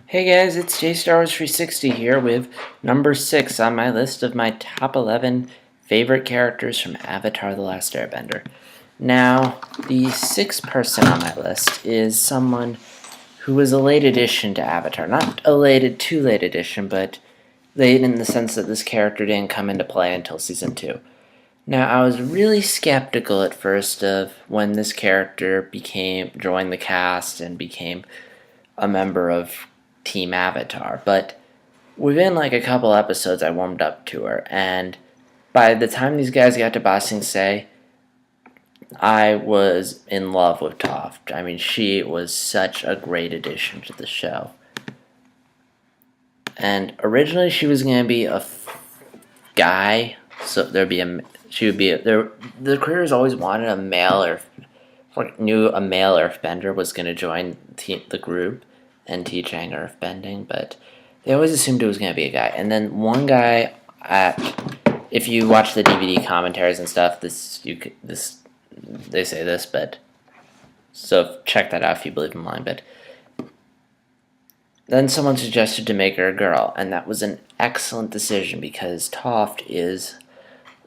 Hey guys, it's JStarWars360 here with number 6 on my list of my top 11 favorite characters from Avatar The Last Airbender. Now, the sixth person on my list is someone who was a late addition to Avatar. Not too late addition, but late in the sense that this character didn't come into play until Season 2. Now, I was really skeptical at first of when this character joined the cast and became a member of Team Avatar, but within like a couple episodes I warmed up to her, and by the time these guys got to Ba Sing Se, I was in love with Toph. I mean, she was such a great addition to the show. And originally she was going to be a guy, so there'd be a she would be a, there. The creators always wanted a male knew a male earthbender was going to join the group and teach Aang earthbending, but they always assumed it was going to be a guy. And then one guy, if you watch the DVD commentaries and stuff, they say this, but so check that out if you believe in mine. But then someone suggested to make her a girl, and that was an excellent decision because Toph is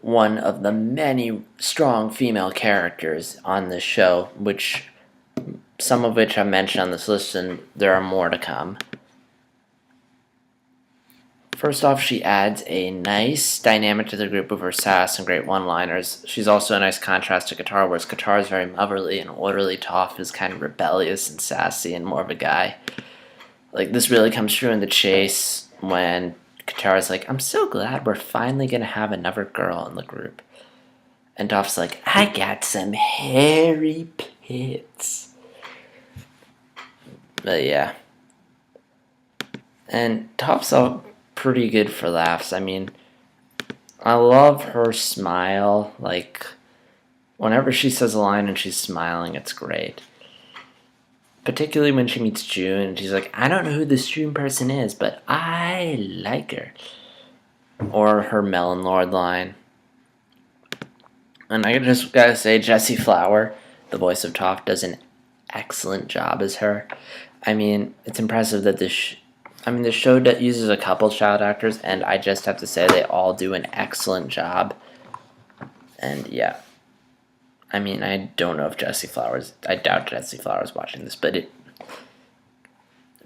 one of the many strong female characters on this show, some of which I mentioned on this list, and there are more to come. First off, she adds a nice dynamic to the group with her sass and great one-liners. She's also a nice contrast to Katara, whereas Katara is very motherly and orderly. Toph is kind of rebellious and sassy and more of a guy. Like, this really comes true in the chase when Katara's like, I'm so glad we're finally going to have another girl in the group. And Toph's like, I got some hairy pits. But yeah. And Toph's all pretty good for laughs. I mean, I love her smile. Like, whenever she says a line and she's smiling, it's great. Particularly when she meets June and she's like, I don't know who this June person is, but I like her. Or her Melon Lord line. And I just gotta say, Jessie Flower, the voice of Toph, does an excellent job as her. I mean, it's impressive that the show uses a couple child actors, and I just have to say they all do an excellent job. And yeah. I mean, I don't know if I doubt Jessie Flower's watching this, but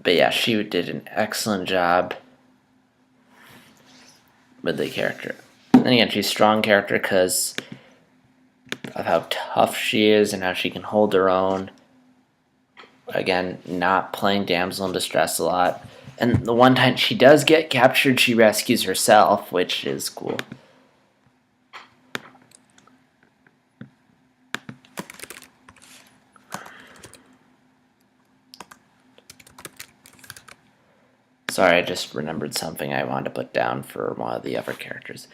yeah, she did an excellent job with the character. And again, she's a strong character because of how tough she is and how she can hold her own. Again, not playing damsel in distress a lot. And the one time she does get captured, she rescues herself, which is cool. Sorry, I just remembered something I wanted to put down for one of the other characters.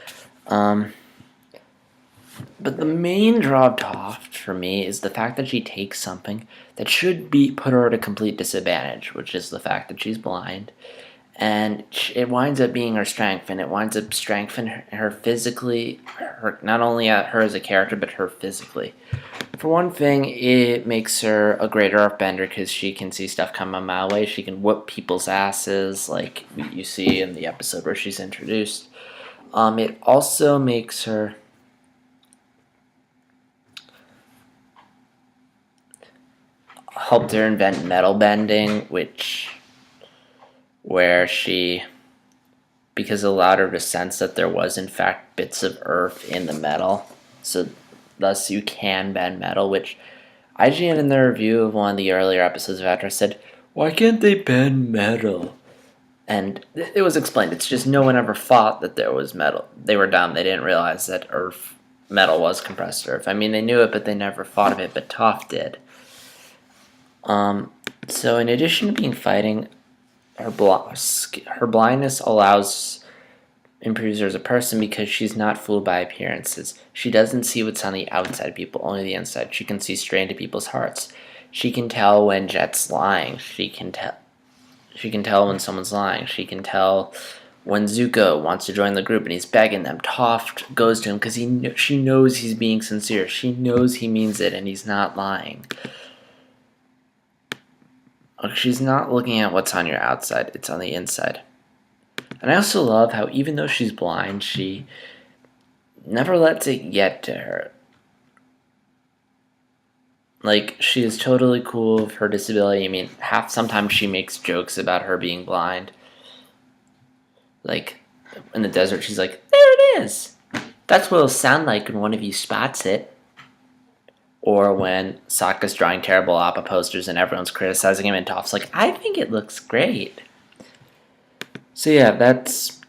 But the main draw of Toph for me is the fact that she takes something that should put her at a complete disadvantage, which is the fact that she's blind. And it winds up being her strength, and it winds up strengthening her physically, not only her as a character, but her physically. For one thing, it makes her a greater earthbender because she can see stuff come a mile away. She can whoop people's asses, like you see in the episode where she's introduced. It also makes her helped her invent metal bending, because it allowed her to sense that there was in fact bits of earth in the metal, so thus you can bend metal, which IGN in their review of one of the earlier episodes of Avatar said, why can't they bend metal? And it was explained, it's just no one ever thought that there was metal. They were dumb, they didn't realize that metal was compressed earth. I mean, they knew it, but they never thought of it, but Toph did. So in addition to being fighting, her blindness improves her as a person because she's not fooled by appearances. She doesn't see what's on the outside of people, only the inside. She can see straight into people's hearts. She can tell when Jet's lying. She can tell when someone's lying. She can tell when Zuko wants to join the group and he's begging them. Toph goes to him because she knows he's being sincere. She knows he means it and he's not lying. She's not looking at what's on your outside, it's on the inside. And I also love how even though she's blind, she never lets it get to her. Like, she is totally cool with her disability. I mean, sometimes she makes jokes about her being blind. Like, in the desert, she's like, there it is! That's what it'll sound like when one of you spots it. Or when Sokka's drawing terrible Appa posters and everyone's criticizing him, and Toph's like, I think it looks great. So yeah, that's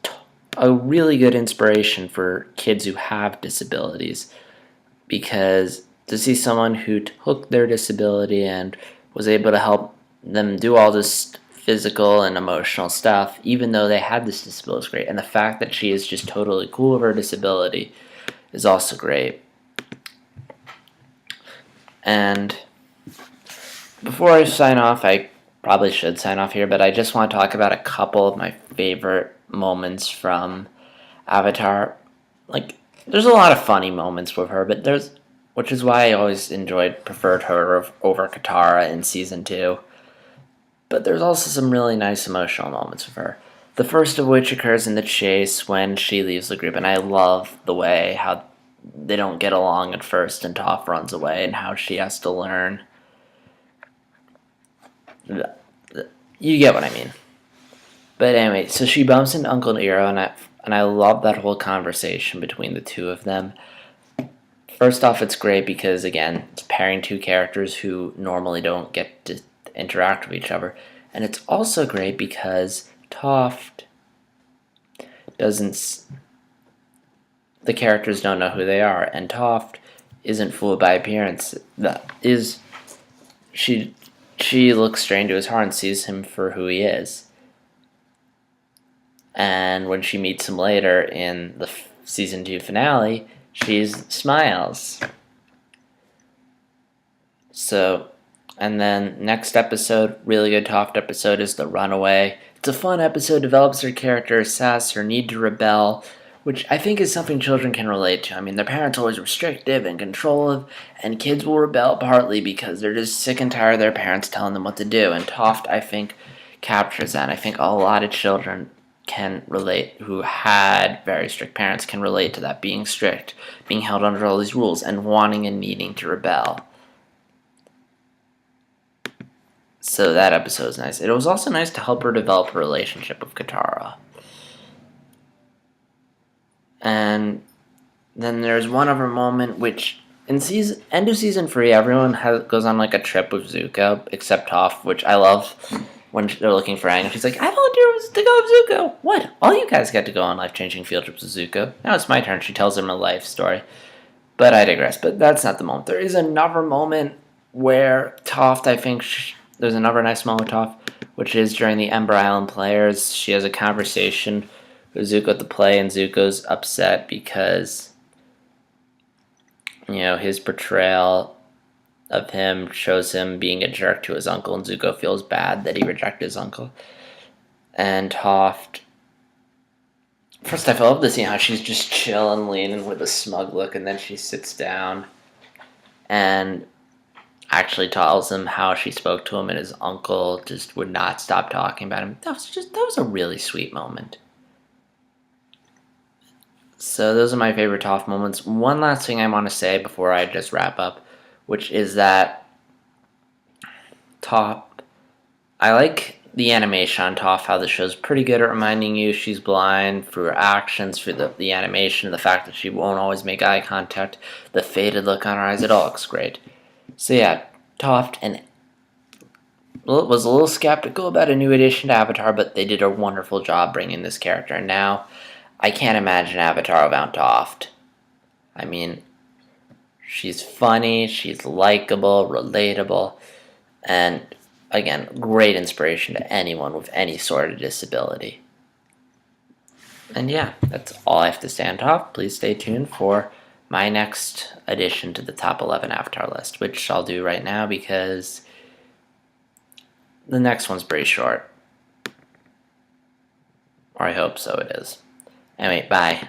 a really good inspiration for kids who have disabilities, because to see someone who took their disability and was able to help them do all this physical and emotional stuff, even though they had this disability, is great. And the fact that she is just totally cool with her disability is also great. And before I sign off, I probably should sign off here, but I just want to talk about a couple of my favorite moments from Avatar. Like, there's a lot of funny moments with her, but which is why I always preferred her over Katara in season 2. But there's also some really nice emotional moments with her. The first of which occurs in the chase when she leaves the group, and I love the way how they don't get along at first and Toph runs away and how she has to learn. You get what I mean. But anyway, so she bumps into Uncle Iroh, and I love that whole conversation between the two of them. First off, it's great because, again, it's pairing two characters who normally don't get to interact with each other. And it's also great because Toph doesn't... The characters don't know who they are, and Toph isn't fooled by appearance. She looks straight into his heart and sees him for who he is. And when she meets him later in the season 2 finale, she smiles. So, and then next episode, really good Toph episode, is The Runaway. It's a fun episode, develops her character, assess her need to rebel, which I think is something children can relate to. I mean, their parents are always restrictive and controlling, and kids will rebel partly because they're just sick and tired of their parents telling them what to do. And Toph, I think, captures that. I think a lot of children can relate, who had very strict parents, can relate to that, being strict, being held under all these rules, and wanting and needing to rebel. So that episode was nice. It was also nice to help her develop a relationship with Katara. And then there's one other moment which, in end of season 3, everyone goes on like a trip with Zuko, except Toph, which I love when they're looking for Aang. She's like, I volunteer to go with Zuko. What? All you guys get to go on life-changing field trips with Zuko. Now it's my turn. She tells him a life story. But I digress. But that's not the moment. There is another moment where Toph, I think, there's another nice moment with Toph, which is during the Ember Island Players. She has a conversation with Zuko at the play, and Zuko's upset because, his portrayal of him shows him being a jerk to his uncle, and Zuko feels bad that he rejected his uncle. And Toph, first I love to see how she's just chilling, leaning with a smug look, and then she sits down and actually tells him how she spoke to him, and his uncle just would not stop talking about him. That was a really sweet moment. So those are my favorite Toph moments. One last thing I want to say before I just wrap up, which is that Toph, I like the animation on Toph, how the show's pretty good at reminding you she's blind through her actions, through the animation, the fact that she won't always make eye contact, the faded look on her eyes, it all looks great. So yeah, Toph was a little skeptical about a new addition to Avatar, but they did a wonderful job bringing this character. And now, I can't imagine Avatar without Toph. I mean, she's funny, she's likable, relatable, and again, great inspiration to anyone with any sort of disability. And yeah, that's all I have to say on Toph. Please stay tuned for my next addition to the top 11 Avatar list, which I'll do right now because the next one's pretty short. Or I hope so it is. Anyway, bye.